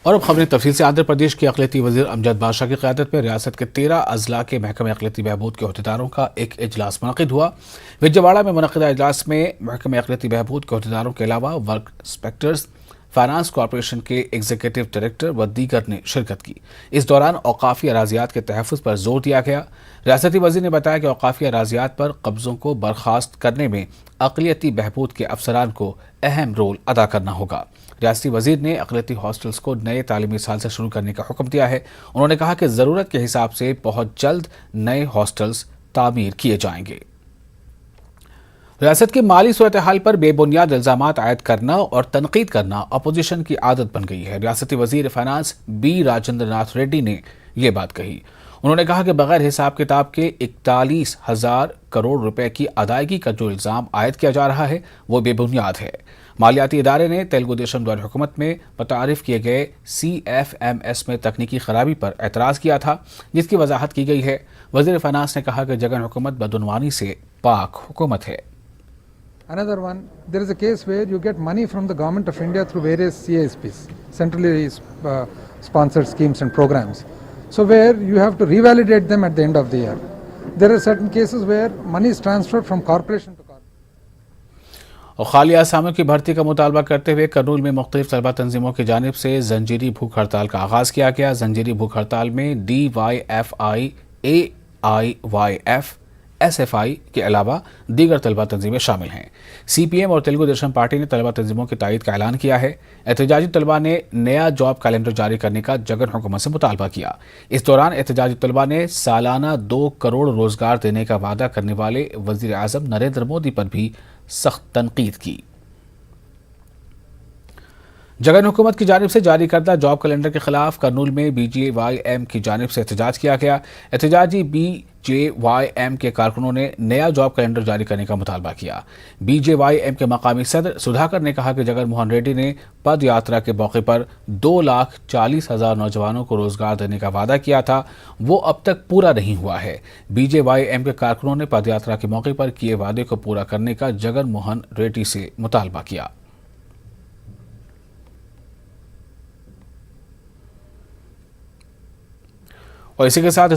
اور اب خبریں تفصیل سے۔ آندھرا پردیش کے اقلیتی وزیر امجد بادشاہ کی قیادت میں ریاست کے 13 اضلاع کے محکمہ اقلیتی بہبود کے عہدیداروں کا ایک اجلاس منعقد ہوا۔ وجےواڑہ میں منعقدہ اجلاس میں محکمہ اقلیتی بہبود کے عہدیداروں کے علاوہ ورک انسپکٹرز، فائنانس کارپوریشن کے ایگزیکٹو ڈائریکٹر و دیگر نے شرکت کی۔ اس دوران اوقافی اراضیات کے تحفظ پر زور دیا گیا۔ ریاستی وزیر نے بتایا کہ اوقافی اراضیات پر قبضوں کو برخاست کرنے میں اقلیتی بہبود کے افسران کو اہم رول ادا کرنا ہوگا۔ ریاستی وزیر نے اقلیتی ہاسٹلز کو نئے تعلیمی سال سے شروع کرنے کا حکم دیا ہے۔ انہوں نے کہا کہ ضرورت کے حساب سے بہت جلد نئے ہاسٹلز تعمیر کیے جائیں گے۔ ریاست کی مالی صورتحال پر بے بنیاد الزامات عائد کرنا اور تنقید کرنا اپوزیشن کی عادت بن گئی ہے۔ ریاستی وزیر فائنانس بی راجندر ناتھ ریڈی نے یہ بات کہی۔ انہوں نے کہا کہ بغیر حساب کتاب کے 41,000 کروڑ روپے کی ادائیگی کا جو الزام عائد کیا جا رہا ہے وہ بے بنیاد ہے۔ مالیاتی ادارے نے تیلگو دیشم دور حکومت میں متعارف کیے گئے CFMS میں تکنیکی خرابی پر اعتراض کیا تھا، جس کی وضاحت کی گئی ہے۔ وزیر فائنانس نے کہا کہ جگن حکومت بدعنوانی سے پاک حکومت ہے۔ Another one, there is a case where you get money from the government of India through various CASPs, centrally sponsored schemes and programs. So where you have to revalidate them at the end of the year. There are certain cases where money is transferred from corporation to corporation. اور خالی اسامیوں کی بھرتی کا مطالبہ کرتے ہوئے کرنول میں مختلف طلبہ تنظیموں کی جانب سے زنجیری بھوک ہڑتال کا آغاز کیا گیا۔ زنجیری بھوک ہڑتال میں DYFI، AIYF، SFI کے علاوہ دیگر طلبہ تنظیمیں شامل ہیں۔ CPM اور تیلگو دیشم پارٹی نے طلبہ تنظیموں کی تائید کا اعلان کیا ہے۔ احتجاجی طلبہ نے نیا جاب کیلنڈر جاری کرنے کا جگن حکومت سے مطالبہ کیا۔ اس دوران احتجاجی طلبہ نے سالانہ 2 کروڑ روزگار دینے کا وعدہ کرنے والے وزیر اعظم نریندر مودی پر بھی سخت تنقید کی۔ جگن حکومت کی جانب سے جاری کردہ جاب کیلنڈر کے خلاف کرنول میں BJYM کی جانب سے احتجاج کیا گیا۔ احتجاجی BJYM کے کارکنوں نے نیا جاب کیلنڈر جاری کرنے کا مطالبہ کیا۔ BJYM کے مقامی صدر سدھاکر نے کہا کہ جگن موہن ریڈی نے پد یاترا کے موقع پر 2,40,000 نوجوانوں کو روزگار دینے کا وعدہ کیا تھا، وہ اب تک پورا نہیں ہوا ہے۔ BJYM کے کارکنوں نے پد یاترا کے موقع پر کیے وعدے کو پورا کرنے کا جگن موہن ریڈی سے مطالبہ کیا۔ اور اسی کے ساتھ